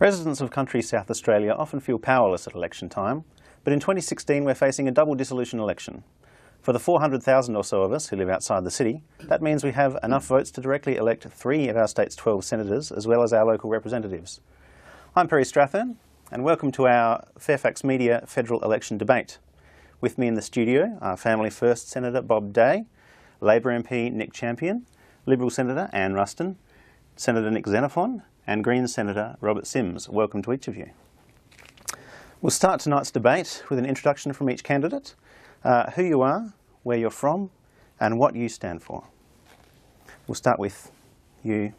Residents of country South Australia often feel powerless at election time, but in 2016 we're facing a double dissolution election. For the 400,000 or so of us who live outside the city, that means we have enough votes to directly elect 3 of our state's 12 senators, as well as our local representatives. I'm Perry Strathern, and welcome to our Fairfax Media federal election debate. With me in the studio are Family First Senator Bob Day, Labor MP Nick Champion, Liberal Senator Anne Ruston, Senator Nick Xenophon, and Greens Senator Robert Sims. Welcome to each of you. We'll start tonight's debate with an introduction from each candidate, who you are, where you're from, and what you stand for. We'll start with you,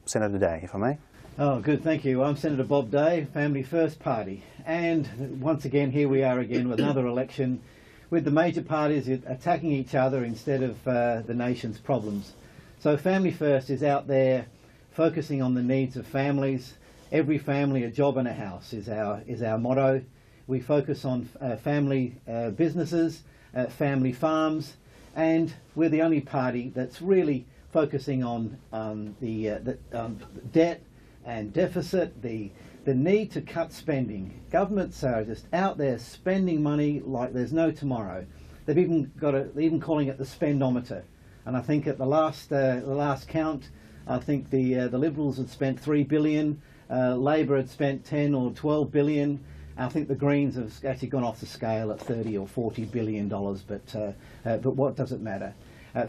Senator Day, if I may. Oh, good, thank you. I'm Senator Bob Day, Family First Party. And once again, here we are again with another election with the major parties attacking each other instead of the nation's problems. So Family First is out there focusing on the needs of families. Every family, a job and a house is our motto. We focus on family businesses, family farms, and we're the only party that's really focusing on the debt and deficit, the need to cut spending. Governments are just out there spending money like there's no tomorrow. They've even calling it the spendometer. And I think at the last count, I think the Liberals had spent $3 billion, Labor had spent 10 or 12 billion. I think the Greens have actually gone off the scale at $30 or $40 billion, but what does it matter?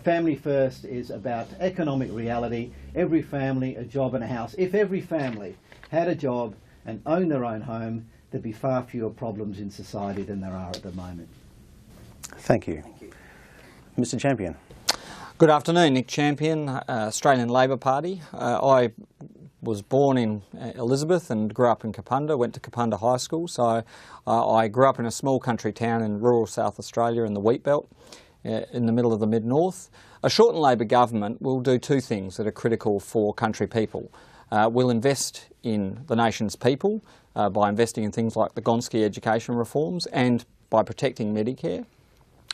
Family First is about economic reality. Every family, a job and a house. If every family had a job and owned their own home, there'd be far fewer problems in society than there are at the moment. Thank you. Mr. Champion. Good afternoon, Nick Champion, Australian Labor Party. I was born in Elizabeth and grew up in Kapunda, went to Kapunda High School, so I grew up in a small country town in rural South Australia in the wheat belt in the middle of the mid-north. A shortened Labor government will do two things that are critical for country people. We'll invest in the nation's people by investing in things like the Gonski education reforms and by protecting Medicare,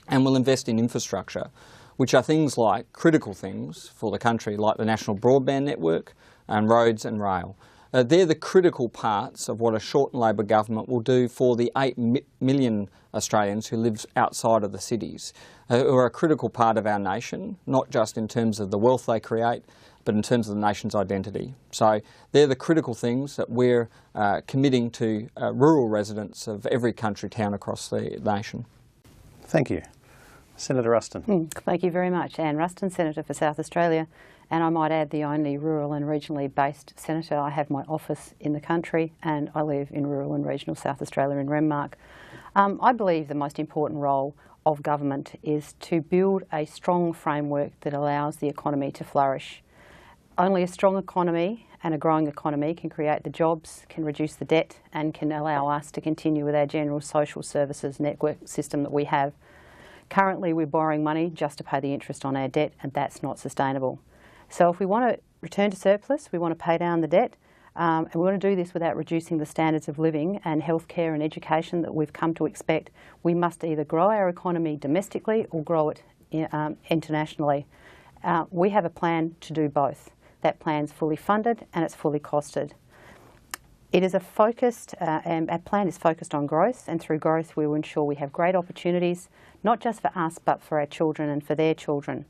and we'll invest in infrastructure, which are things like critical things for the country, like the national broadband network and roads and rail. They're the critical parts of what a shortened Labor government will do for the 8 million Australians who live outside of the cities, who are a critical part of our nation, not just in terms of the wealth they create, but in terms of the nation's identity. So they're the critical things that we're committing to rural residents of every country town across the nation. Thank you. Senator Ruston. Thank you very much. Anne Ruston, Senator for South Australia, and I might add the only rural and regionally based senator. I have my office in the country and I live in rural and regional South Australia in Renmark. I believe the most important role of government is to build a strong framework that allows the economy to flourish. Only a strong economy and a growing economy can create the jobs, can reduce the debt, and can allow us to continue with our general social services network system that we have. Currently, we're borrowing money just to pay the interest on our debt, and that's not sustainable. So if we want to return to surplus, we want to pay down the debt, and we want to do this without reducing the standards of living and healthcare and education that we've come to expect, we must either grow our economy domestically or grow it internationally. We have a plan to do both. That plan's fully funded and it's fully costed. It is a focused, and our plan is focused on growth, and through growth we will ensure we have great opportunities, not just for us but for our children and for their children.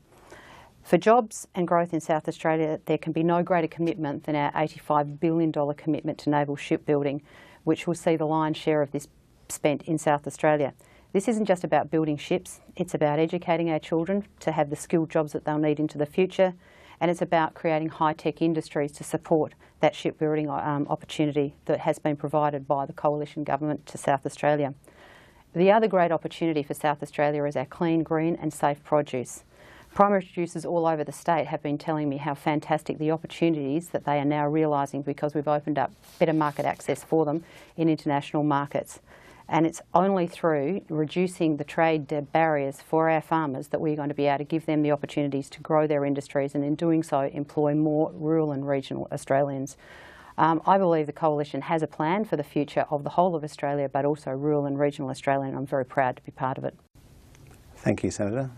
For jobs and growth in South Australia, there can be no greater commitment than our $85 billion commitment to naval shipbuilding, which will see the lion's share of this spent in South Australia. This isn't just about building ships, it's about educating our children to have the skilled jobs that they'll need into the future, and it's about creating high-tech industries to support that shipbuilding opportunity that has been provided by the Coalition Government to South Australia. The other great opportunity for South Australia is our clean, green and safe produce. Primary producers all over the state have been telling me how fantastic the opportunities that they are now realising because we've opened up better market access for them in international markets. And it's only through reducing the trade barriers for our farmers that we're going to be able to give them the opportunities to grow their industries and in doing so employ more rural and regional Australians. I believe the Coalition has a plan for the future of the whole of Australia but also rural and regional Australia, and I'm very proud to be part of it. Thank you, Senator.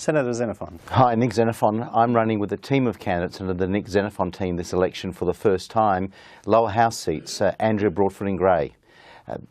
Senator Xenophon. Hi, Nick Xenophon. I'm running with a team of candidates under the Nick Xenophon team this election for the first time. Lower house seats, Andrea Broadfoot in Grey,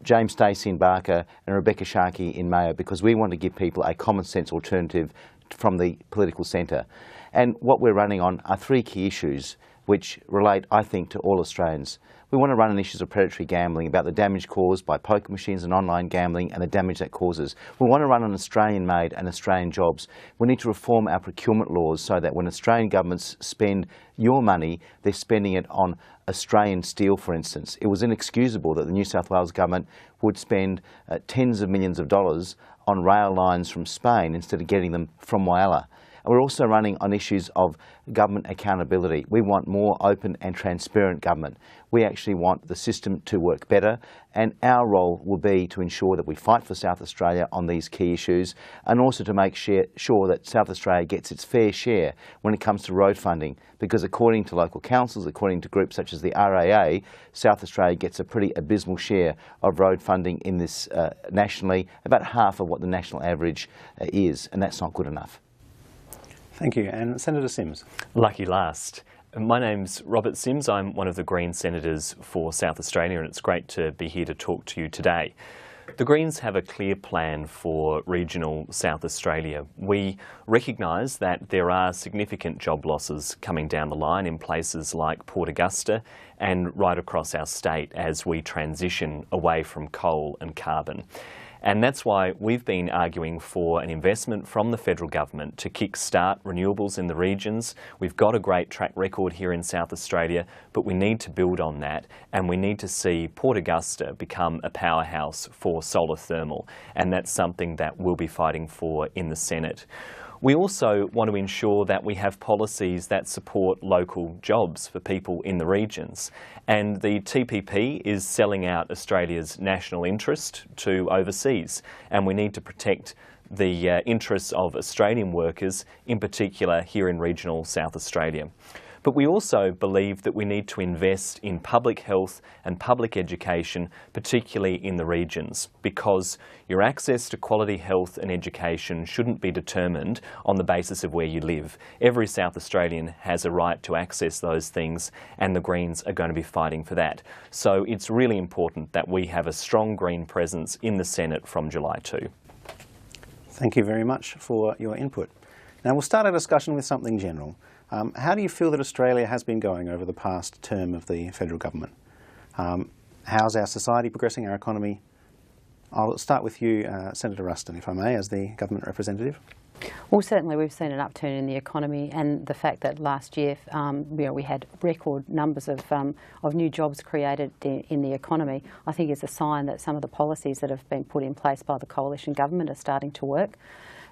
James Stacey in Barker and Rebecca Sharkey in Mayo, because we want to give people a common sense alternative from the political centre. And what we're running on are three key issues which relate, I think, to all Australians. We want to run on issues of predatory gambling, about the damage caused by poker machines and online gambling and the damage that causes. We want to run on Australian-made and Australian jobs. We need to reform our procurement laws so that when Australian governments spend your money, they're spending it on Australian steel, for instance. It was inexcusable that the New South Wales government would spend tens of millions of dollars on rail lines from Spain instead of getting them from Whyalla. And we're also running on issues of government accountability. We want more open and transparent government. We actually want the system to work better, and our role will be to ensure that we fight for South Australia on these key issues, and also to make sure that South Australia gets its fair share when it comes to road funding, because according to local councils, according to groups such as the RAA, South Australia gets a pretty abysmal share of road funding in this nationally, about half of what the national average is, and that's not good enough. Thank you. And Senator Sims. Lucky last. My name's Robert Sims. I'm one of the Green senators for South Australia, and it's great to be here to talk to you today. The Greens have a clear plan for regional South Australia. We recognise that there are significant job losses coming down the line in places like Port Augusta and right across our state as we transition away from coal and carbon. And that's why we've been arguing for an investment from the federal government to kick-start renewables in the regions. We've got a great track record here in South Australia, but we need to build on that, and we need to see Port Augusta become a powerhouse for solar thermal, and that's something that we'll be fighting for in the Senate. We also want to ensure that we have policies that support local jobs for people in the regions. And the TPP is selling out Australia's national interest to overseas. And we need to protect the interests of Australian workers, in particular here in regional South Australia. But we also believe that we need to invest in public health and public education, particularly in the regions, because your access to quality health and education shouldn't be determined on the basis of where you live. Every South Australian has a right to access those things, and the Greens are going to be fighting for that. So it's really important that we have a strong Green presence in the Senate from July 2. Thank you very much for your input. Now we'll start our discussion with something general. How do you feel that Australia has been going over the past term of the federal government? How's our society progressing, our economy? I'll start with you, Senator Ruston, if I may, as the government representative. Well, certainly we've seen an upturn in the economy, and the fact that last year we had record numbers of new jobs created in the economy, I think is a sign that some of the policies that have been put in place by the coalition government are starting to work.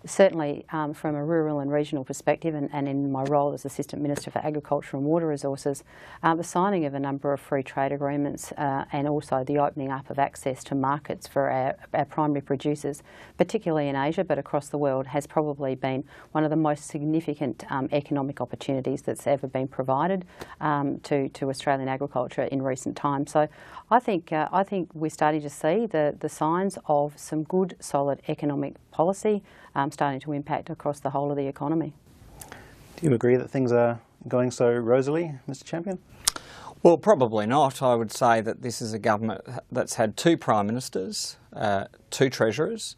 Certainly from a rural and regional perspective, and in my role as Assistant Minister for Agriculture and Water Resources, the signing of a number of free trade agreements and also the opening up of access to markets for our primary producers, particularly in Asia but across the world, has probably been one of the most significant economic opportunities that's ever been provided to Australian agriculture in recent times. So I think we're starting to see the signs of some good, solid economic policy starting to impact across the whole of the economy. Do you agree that things are going so rosily, Mr Champion? Well, probably not. I would say that this is a government that's had 2 Prime Ministers, 2 Treasurers,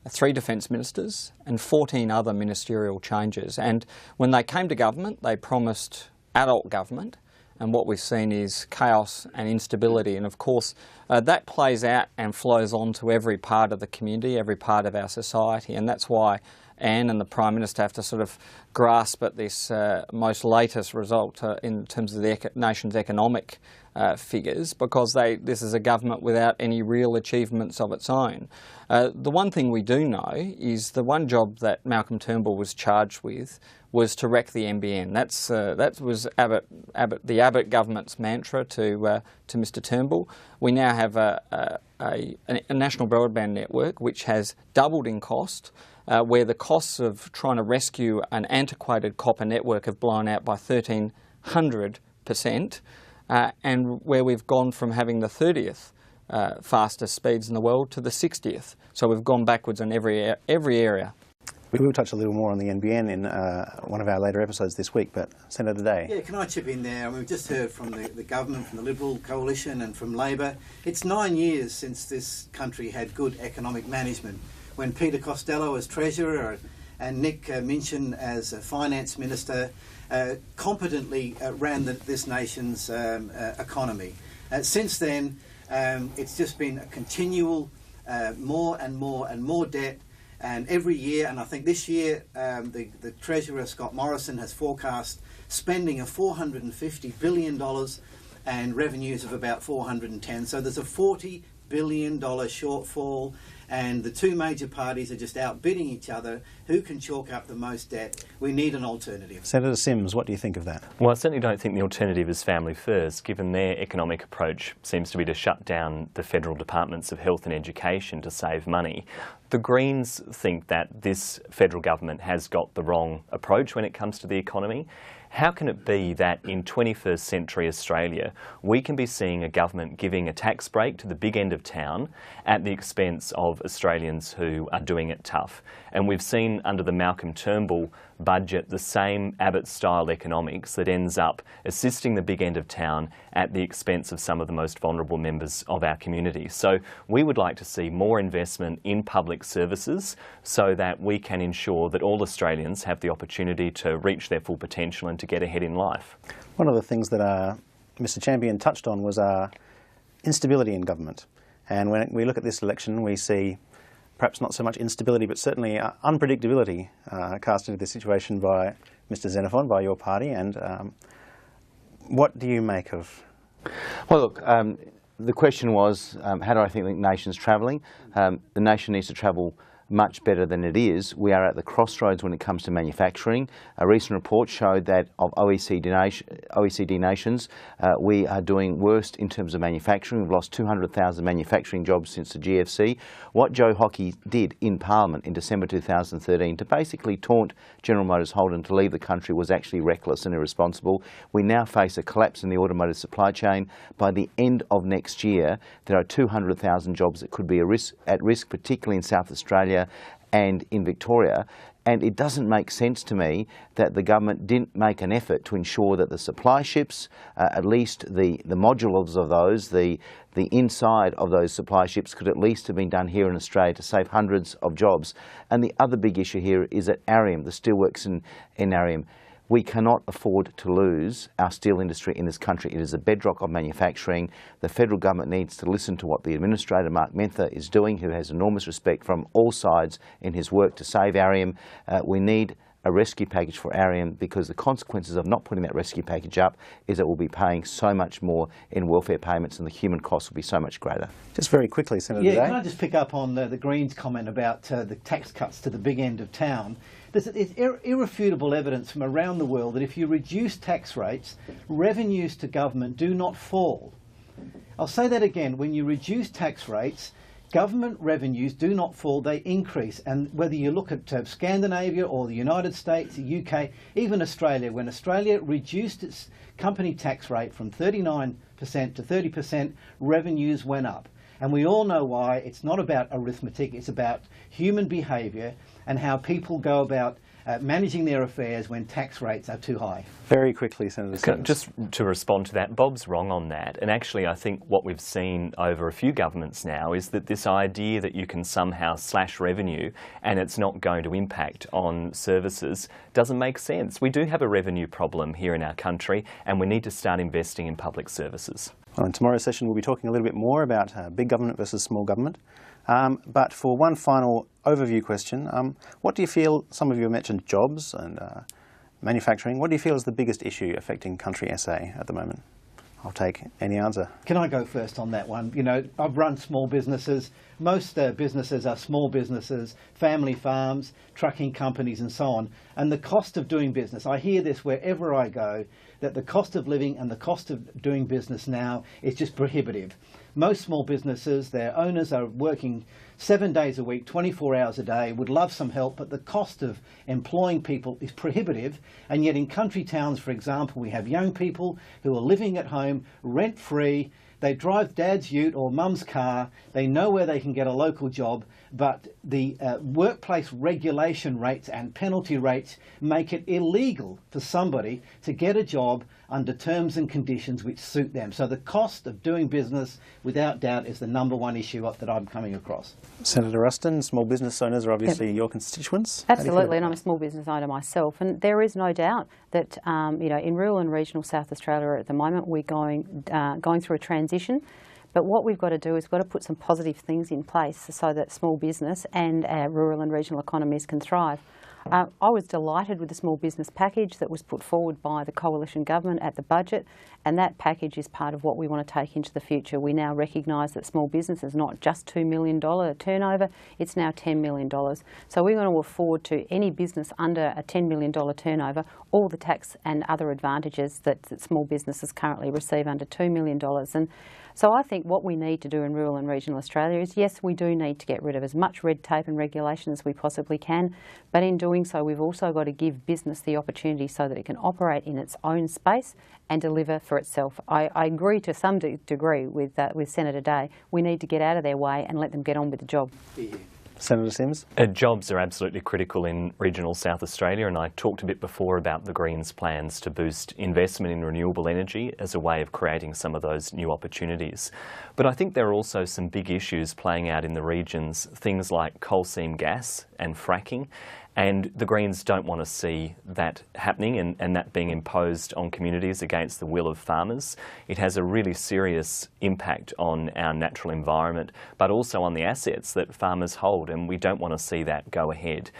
3 Defence Ministers and 14 other ministerial changes. And when they came to government, they promised adult government, and what we've seen is chaos and instability. And of course, that plays out and flows on to every part of the community, every part of our society, and that's why Anne and the Prime Minister have to sort of grasp at this most latest result in terms of the nation's economic figures, because this is a government without any real achievements of its own. The one thing we do know is the one job that Malcolm Turnbull was charged with was to wreck the NBN. That was the Abbott government's mantra to Mr Turnbull. We now have a national broadband network which has doubled in cost, where the costs of trying to rescue an antiquated copper network have blown out by 1,300%, and where we've gone from having the 30th fastest speeds in the world to the 60th. So we've gone backwards in every area. We will touch a little more on the NBN in one of our later episodes this week, but Senator Day. Yeah, can I chip in there? I mean, we've just heard from the government, from the Liberal coalition and from Labor. It's 9 years since this country had good economic management. When Peter Costello as Treasurer and Nick Minchin as Finance Minister competently ran this nation's economy. Since then, it's just been a continual more and more debt. And every year, and I think this year, the Treasurer, Scott Morrison, has forecast spending of $450 billion and revenues of about 410. So there's a $40 billion shortfall, and the two major parties are just outbidding each other. Who can chalk up the most debt? We need an alternative. Senator Sims, what do you think of that? Well, I certainly don't think the alternative is Family First, given their economic approach seems to be to shut down the federal departments of health and education to save money. The Greens think that this federal government has got the wrong approach when it comes to the economy. How can it be that in 21st century Australia we can be seeing a government giving a tax break to the big end of town at the expense of Australians who are doing it tough? And we've seen under the Malcolm Turnbull budget the same Abbott-style economics that ends up assisting the big end of town at the expense of some of the most vulnerable members of our community. So we would like to see more investment in public services so that we can ensure that all Australians have the opportunity to reach their full potential and to get ahead in life. One of the things that Mr Champion touched on was instability in government. And when we look at this election, we see perhaps not so much instability, but certainly unpredictability cast into this situation by Mr Xenophon, by your party. And what do you make of? Well, look, the question was, how do I think the nation's travelling? The nation needs to travel much better than it is. We are at the crossroads when it comes to manufacturing. A recent report showed that of OECD nations, we are doing worst in terms of manufacturing. We've lost 200,000 manufacturing jobs since the GFC. What Joe Hockey did in Parliament in December 2013 to basically taunt General Motors Holden to leave the country was actually reckless and irresponsible. We now face a collapse in the automotive supply chain. By the end of next year, there are 200,000 jobs that could be at risk, particularly in South Australia and in Victoria. And it doesn't make sense to me that the government didn't make an effort to ensure that the supply ships, at least the modules of those, the inside of those supply ships could at least have been done here in Australia to save hundreds of jobs. And the other big issue here is at Arium, the steelworks in Arium. We cannot afford to lose our steel industry in this country. It is a bedrock of manufacturing. The federal government needs to listen to what the Administrator, Mark Mentha, is doing, who has enormous respect from all sides in his work to save Arium. We need a rescue package for Arium, because the consequences of not putting that rescue package up is that we'll be paying so much more in welfare payments and the human cost will be so much greater. Just very quickly, Senator Day. Can I just pick up on the Greens' comment about the tax cuts to the big end of town? There's irrefutable evidence from around the world that if you reduce tax rates, revenues to government do not fall. I'll say that again. When you reduce tax rates, government revenues do not fall, they increase. And whether you look at Scandinavia or the United States, the UK, even Australia, when Australia reduced its company tax rate from 39% to 30%, revenues went up. And we all know why. It's not about arithmetic, it's about human behaviour and how people go about managing their affairs when tax rates are too high. Very quickly, Senator Sims. Just to respond to that, Bob's wrong on that. And actually, I think what we've seen over a few governments now is that this idea that you can somehow slash revenue and it's not going to impact on services doesn't make sense. We do have a revenue problem here in our country and we need to start investing in public services. Well, in tomorrow's session we'll be talking a little bit more about big government versus small government. But for one final overview question, what do you feel, some of you have mentioned jobs and manufacturing, what do you feel is the biggest issue affecting country SA at the moment? I'll take any answer. Can I go first on that one? You know, I've run small businesses. Most businesses are small businesses, family farms, trucking companies and so on. And the cost of doing business, I hear this wherever I go, that the cost of living and the cost of doing business now is just prohibitive. Most small businesses, their owners are working 7 days a week, 24 hours a day, would love some help, but the cost of employing people is prohibitive. And yet in country towns, for example, we have young people who are living at home rent-free. They drive dad's ute or mum's car, they know where they can get a local job, but the workplace regulation rates and penalty rates make it illegal for somebody to get a job under terms and conditions which suit them. So the cost of doing business, without doubt, is the number one issue that I'm coming across. Senator Ruston, small business owners are obviously your constituents. Absolutely, and I'm a small business owner myself, and there is no doubt that in rural and regional South Australia at the moment we're going through a transition. But what we've got to do is we've got to put some positive things in place so that small business and our rural and regional economies can thrive. I was delighted with the small business package that was put forward by the coalition government at the budget, and that package is part of what we want to take into the future. We now recognise that small business is not just $2 million turnover, it's now $10 million. So we're going to afford to any business under a $10 million turnover all the tax and other advantages that small businesses currently receive under $2 million. And so I think what we need to do in rural and regional Australia is, yes, we do need to get rid of as much red tape and regulation as we possibly can, but in doing so we've also got to give business the opportunity so that it can operate in its own space and deliver for itself. I agree to some degree with Senator Day. We need to get out of their way and let them get on with the job. Senator Sims? Jobs are absolutely critical in regional South Australia, and I talked a bit before about the Greens' plans to boost investment in renewable energy as a way of creating some of those new opportunities. But I think there are also some big issues playing out in the regions, things like coal seam gas and fracking. And the Greens don't want to see that happening and that being imposed on communities against the will of farmers. It has a really serious impact on our natural environment, but also on the assets that farmers hold, and we don't want to see that go ahead.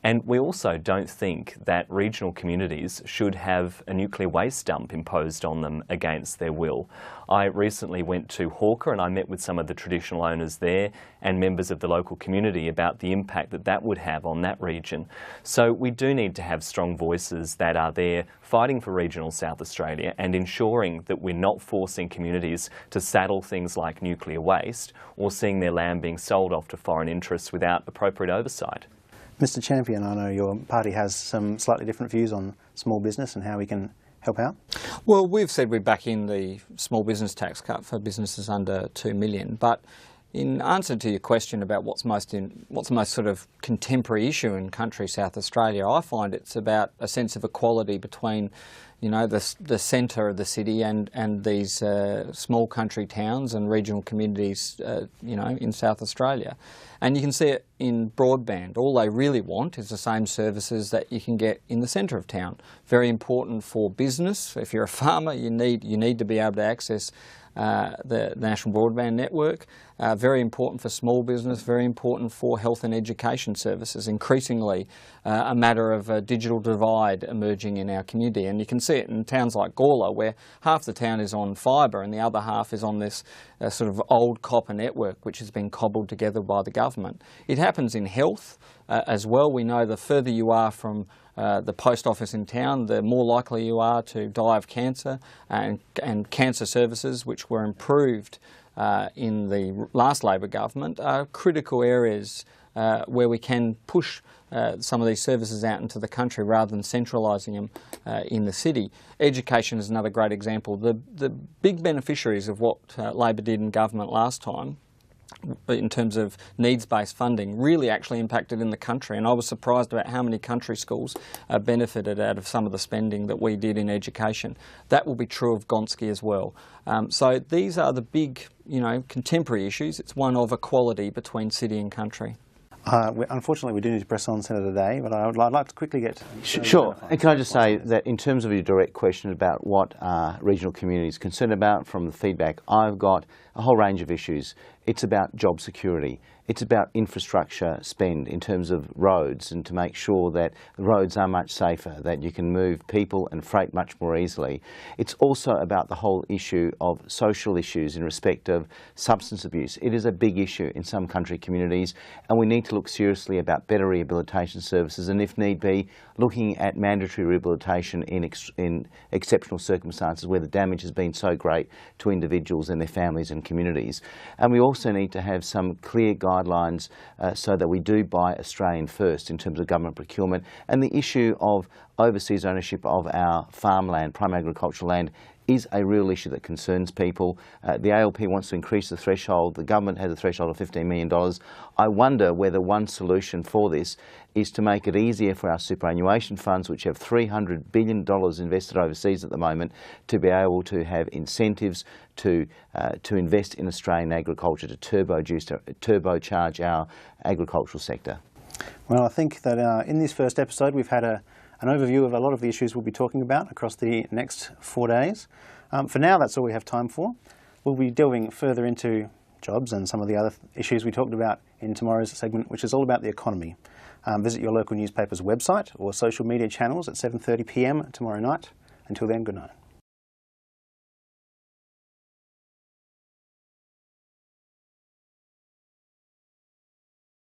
And we also don't think that regional communities should have a nuclear waste dump imposed on them against their will. I recently went to Hawker and I met with some of the traditional owners there and members of the local community about the impact that that would have on that region. So we do need to have strong voices that are there fighting for regional South Australia and ensuring that we're not forcing communities to saddle things like nuclear waste or seeing their land being sold off to foreign interests without appropriate oversight. Mr Champion, I know your party has some slightly different views on small business and how we can help out. Well, we've said we're back in the small business tax cut for businesses under $2 million, but in answer to your question about what's the most sort of contemporary issue in country South Australia, I find it's about a sense of equality between, you know, the centre of the city and these small country towns and regional communities, you know, in South Australia. And you can see it in broadband. All they really want is the same services that you can get in the centre of town. Very important for business. If you're a farmer, you need to be able to access the national broadband network. Very important for small business, very important for health and education services. Increasingly a matter of a digital divide emerging in our community, and you can see it in towns like Gawler where half the town is on fibre and the other half is on this sort of old copper network which has been cobbled together by the government. It happens in health as well. We know the further you are from the post office in town, the more likely you are to die of cancer, and cancer services, which were improved in the last Labor government, are critical areas where we can push some of these services out into the country rather than centralising them in the city. Education is another great example. The big beneficiaries of what Labor did in government last time in terms of needs-based funding really actually impacted in the country, and I was surprised about how many country schools benefited out of some of the spending that we did in education. That will be true of Gonski as well. So these are the big, you know, contemporary issues. It's one of equality between city and country. Unfortunately, we do need to press on, Senator Day, but I'd like to quickly get... Sure. And can I just say that in terms of your direct question about what regional communities are concerned about from the feedback, I've got a whole range of issues. It's about job security. It's about infrastructure spend in terms of roads and to make sure that the roads are much safer, that you can move people and freight much more easily. It's also about the whole issue of social issues in respect of substance abuse. It is a big issue in some country communities, and we need to look seriously about better rehabilitation services and, if need be, looking at mandatory rehabilitation in exceptional circumstances where the damage has been so great to individuals and their families and communities. And we also need to have some clear guidelines so that we do buy Australian first in terms of government procurement. And the issue of overseas ownership of our farmland, prime agricultural land, is a real issue that concerns people. The ALP wants to increase the threshold. The government has a threshold of $15 million. I wonder whether one solution for this is to make it easier for our superannuation funds, which have $300 billion invested overseas at the moment, to be able to have incentives to invest in Australian agriculture, to turbocharge our agricultural sector. Well, I think that in this first episode we've had an overview of a lot of the issues we'll be talking about across the next 4 days. For now, that's all we have time for. We'll be delving further into jobs and some of the other issues we talked about in tomorrow's segment, which is all about the economy. Visit your local newspaper's website or social media channels at 7:30 p.m. tomorrow night. Until then, good night.